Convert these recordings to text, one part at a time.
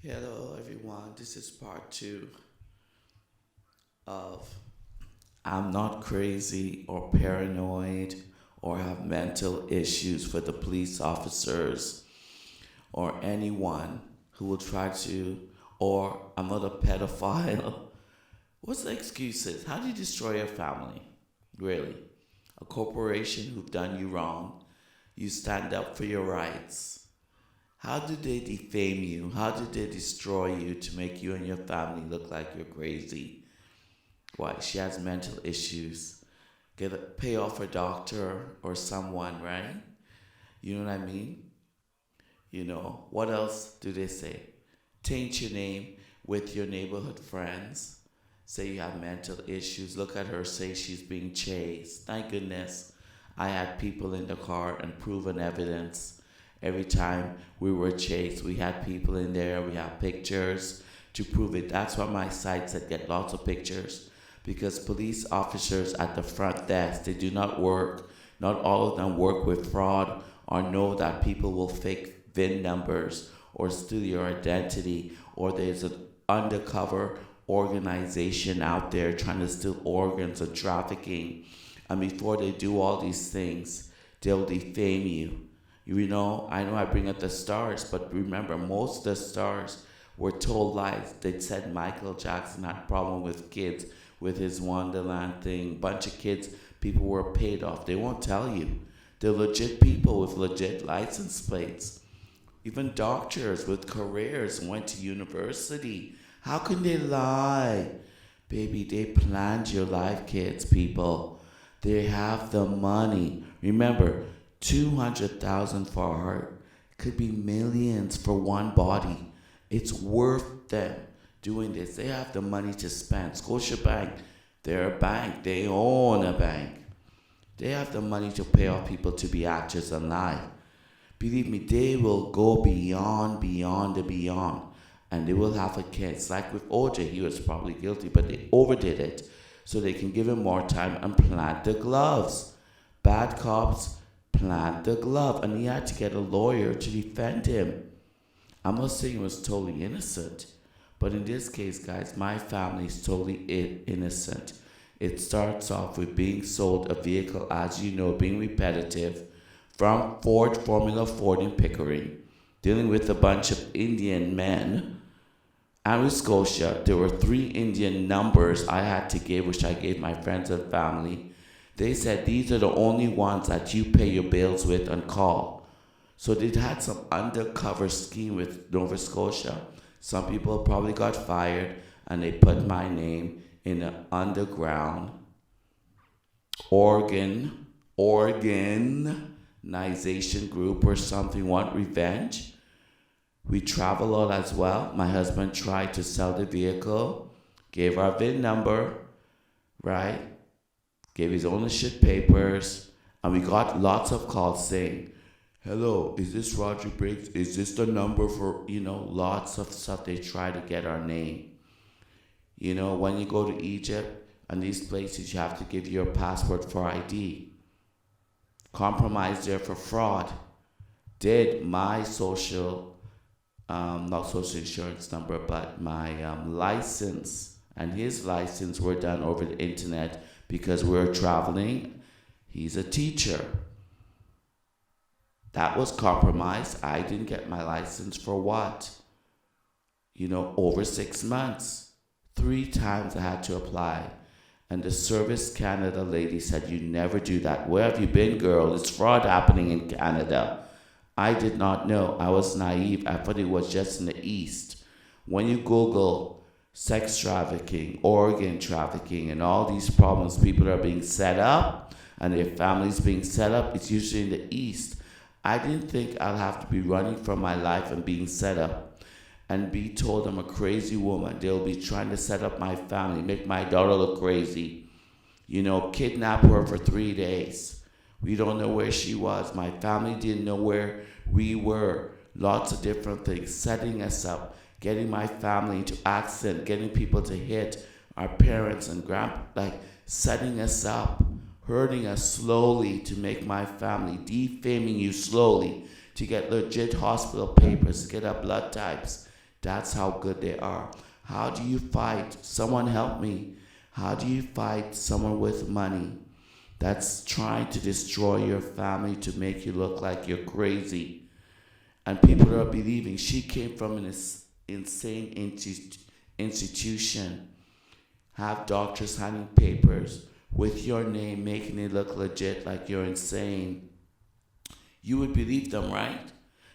Hello, everyone. This is part two of I'm not crazy or paranoid or have mental issues for the police officers or anyone who will try to, or I'm not a pedophile. What's the excuses? How do you destroy your family? Really? A corporation who've done you wrong, you stand up for your rights. How do they defame you? How do they destroy you to make you and your family look like you're crazy? Why? She has mental issues. Pay off a doctor or someone, right? You know what I mean? What else do they say? Taint your name with your neighborhood friends. Say you have mental issues. Look at her, say she's being chased. Thank goodness I had people in the car and proven evidence. Every time we were chased, we had people in there, we have pictures to prove it. That's why my site said get lots of pictures. Because police officers at the front desk, they do not work. Not all of them work with fraud or know that people will fake VIN numbers or steal your identity, or there's an undercover organization out there trying to steal organs and trafficking. And before they do all these things, they'll defame you. I know I bring up the stars, but remember, most of the stars were told lies. They said Michael Jackson had a problem with kids with his Wonderland thing. Bunch of kids, people were paid off. They won't tell you. They're legit people with legit license plates. Even doctors with careers went to university. How can they lie? Baby, they planned your life, kids, people. They have the money. Remember, 200,000 for heart could be millions for one body. It's worth them doing this. They have the money to spend. Scotiabank, they're a bank. They own a bank. They have the money to pay off people to be actors and lie. Believe me, they will go beyond and beyond. And they will have a case. Like with OJ, he was probably guilty, but they overdid it so they can give him more time and plant the gloves. Bad cops plant the glove, and he had to get a lawyer to defend him. I'm not saying he was totally innocent, but in this case, guys, my family is totally innocent. It starts off with being sold a vehicle, as you know, being repetitive, from Ford, Formula Ford in Pickering, dealing with a bunch of Indian men. And with Scotia, there were 3 Indian numbers I had to give, which I gave my friends and family. They said these are the only ones that you pay your bills with and call. So they had some undercover scheme with Nova Scotia. Some people probably got fired and they put my name in an underground organization group or something, want revenge. We travel a lot as well. My husband tried to sell the vehicle, gave our VIN number, right? Gave his ownership papers, and we got lots of calls saying, hello, is this Roger Briggs? Is this the number for, lots of stuff. They try to get our name. When you go to Egypt and these places, you have to give your passport for ID. Compromise there for fraud. Did my not social insurance number, but my license and his license were done over the internet because we're traveling. He's a teacher. That was compromised. I didn't get my license for what? Over 6 months. 3 times I had to apply. And the Service Canada lady said, you never do that. Where have you been, girl? It's fraud happening in Canada. I did not know. I was naive. I thought it was just in the East. When you Google sex trafficking, organ trafficking, and all these problems, people are being set up and their families being set up, it's usually in the East. I didn't think I'll have to be running for my life and being set up and be told I'm a crazy woman. They'll be trying to set up my family, make my daughter look crazy, kidnap her for 3 days. We don't know where she was. My family didn't know where we were. Lots of different things, setting us up, getting my family into accident, getting people to hit our parents and setting us up, hurting us slowly to make my family, defaming you slowly to get legit hospital papers, to get our blood types, That's how good they are. How do you fight? Someone help me. How do you fight someone with money that's trying to destroy your family to make you look like you're crazy? And people are believing she came from an insane institution. Have doctors signing papers with your name, making it look legit like you're insane. You would believe them, right?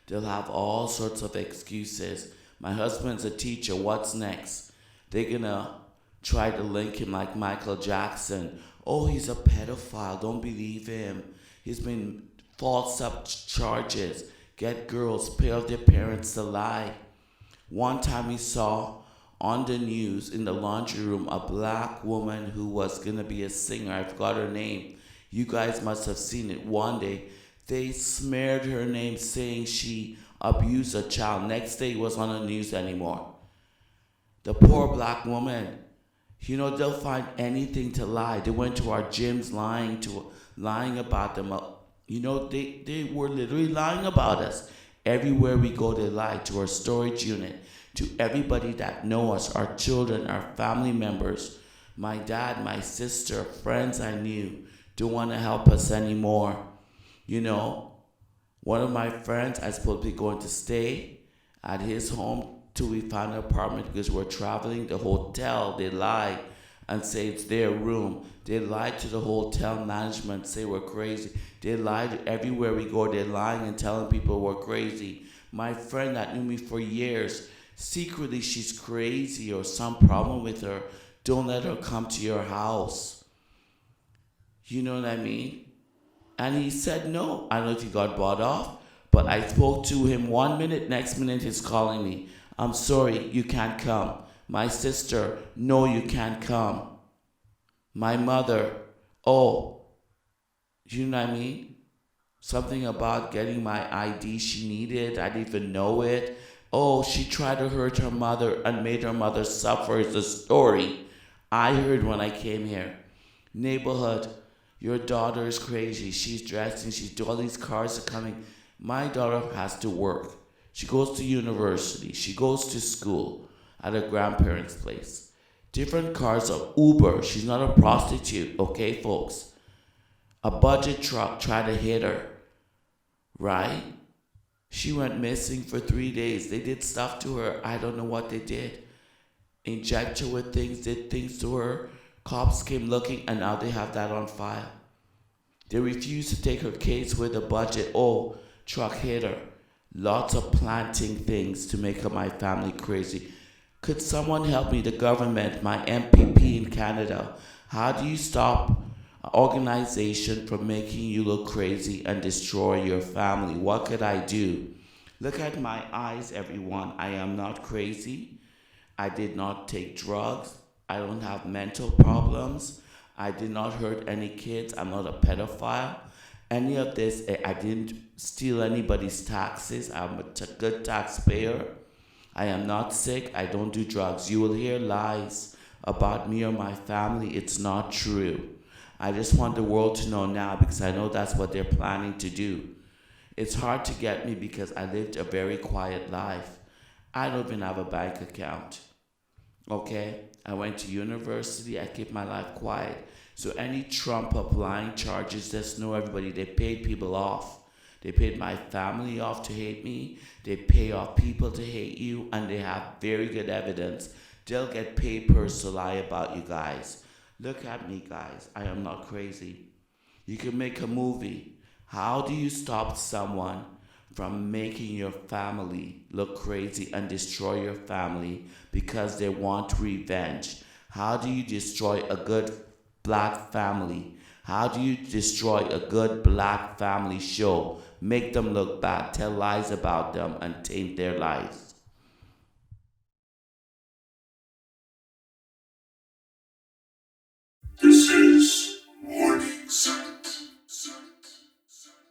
They'll have all sorts of excuses. My husband's a teacher, what's next? They're gonna try to link him like Michael Jackson. Oh, he's a pedophile, don't believe him. He's been false up charges. Get girls, pay off their parents to lie. One time we saw on the news in the laundry room a black woman who was gonna be a singer. I forgot her name. You guys must have seen it one day. They smeared her name saying she abused a child. Next day it wasn't on the news anymore. The poor black woman. They'll find anything to lie. They went to our gyms lying about them. They were literally lying about us. Everywhere we go, they lie. To our storage unit, to everybody that know us, our children, our family members, my dad, my sister, friends I knew, don't want to help us anymore. One of my friends, I supposed to be going to stay at his home till we found an apartment because we're traveling. The hotel, they lie and say it's their room. They lie to the hotel management, say we're crazy. They lie everywhere we go. They're lying and telling people we're crazy. My friend that knew me for years, secretly she's crazy or some problem with her. Don't let her come to your house. You know what I mean? And he said no. I don't know if he got bought off, but I spoke to him 1 minute, next minute he's calling me. I'm sorry, you can't come. My sister, no, you can't come. My mother, oh, you know what I mean? Something about getting my ID she needed, I didn't even know it. Oh, she tried to hurt her mother and made her mother suffer. It's a story I heard when I came here. Neighborhood, your daughter is crazy. She's dressing, all these cars are coming. My daughter has to work. She goes to university. She goes to school at her grandparents' place. Different cars of Uber. She's not a prostitute, okay, folks? A budget truck tried to hit her, right? She went missing for 3 days. They did stuff to her. I don't know what they did. Inject her with things, did things to her. Cops came looking, and now they have that on file. They refused to take her case with a budget. Oh, truck hit her. Lots of planting things to make my family crazy. Could someone help me? The government, my MPP in Canada. How do you stop an organization from making you look crazy and destroy your family? What could I do? Look at my eyes, everyone. I am not crazy. I did not take drugs. I don't have mental problems. I did not hurt any kids. I'm not a pedophile. Any of this, I didn't steal anybody's taxes. I'm a good taxpayer. I am not sick. I don't do drugs. You will hear lies about me or my family. It's not true. I just want the world to know now because I know that's what they're planning to do. It's hard to get me because I lived a very quiet life. I don't even have a bank account. Okay? I went to university. I keep my life quiet. So any Trump applying charges, just know everybody, they paid people off. They paid my family off to hate me. They pay off people to hate you, and they have very good evidence. They'll get papers to lie about you guys. Look at me, guys. I am not crazy. You can make a movie. How do you stop someone from making your family look crazy and destroy your family because they want revenge? How do you destroy a good black family? How do you destroy a good black family show? Make them look bad, tell lies about them, and taint their lives. This is Warning Signs.